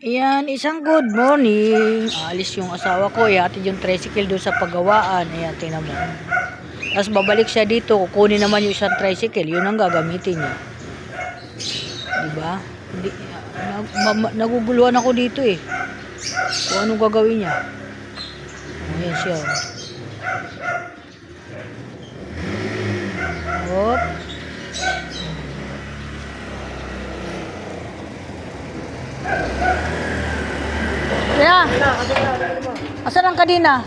Ayan, isang good morning. Alis yung asawa ko, ihatid yung tricycle doon sa paggawaan. Ayan, tingnan mo. Tapos babalik siya dito, kukunin naman yung isang tricycle. Yun ang gagamitin niya. Diba? Hindi, naguguluhan ako dito eh. Kung anong gagawin niya. Ayan siya. Hop. Kaya, asan ang kadina?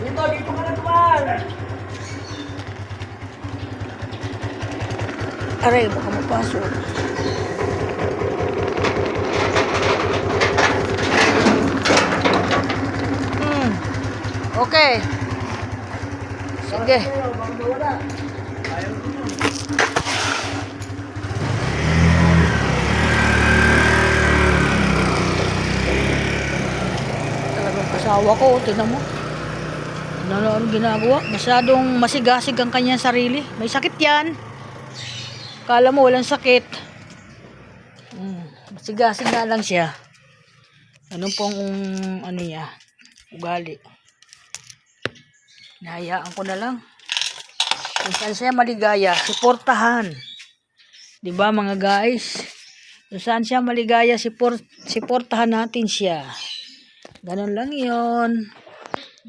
Dito ka na naman. Aray, baka mapasok. Okay. Sige. Talagang kasawa ko, tinan mo. Ano ginagawa? Masyadong masigasig ang kanyang sarili. May sakit yan. Kala mo walang sakit. Masigasig na lang siya. Anong pong ano niya? Ugali. Nahayaan ko na lang. Kung saan siya maligaya, suportahan. Diba mga guys? Kung saan siya maligaya, suportahan natin siya. Ganun lang yon.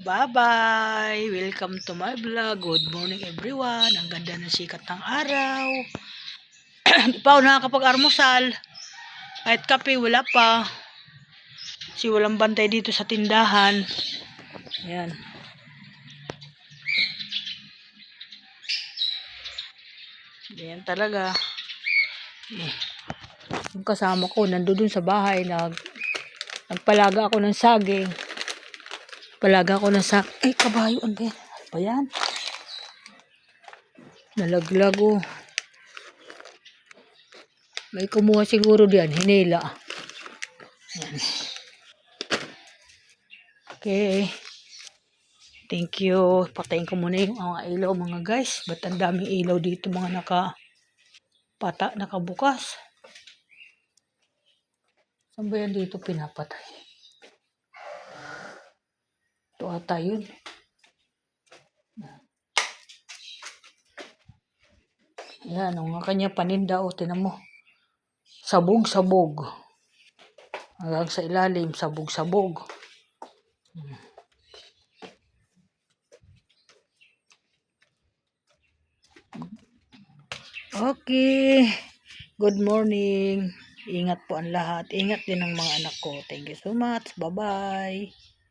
Bye-bye! Welcome to my vlog. Good morning everyone. Ang ganda ng sikat ng araw. Di pa ako nakakapag-armusal. Kahit kape, wala pa. Kasi walang bantay dito sa tindahan. Ayan. Ayan talaga. Yung kasama ko, nandun sa bahay. Nagpalaga ako ng saging. Palaga ako ng saging. Ay, kabayo. Ano ba yan? Nalaglag oh. May kumuha siguro diyan, hinila. Ayan. Okay. Thank you. Patayin ko muna yung mga ilaw mga guys. Ba't ang daming ilaw dito mga nakabukas. Saan ba yan dito pinapatay? Ito ata yun. Ayan, ang kanya paninda o, tinan mo. Sabog-sabog. Hanggang sa ilalim, sabog-sabog. Okay. Good morning. Ingat po ang lahat. Ingat din ang mga anak ko. Thank you so much. Bye-bye.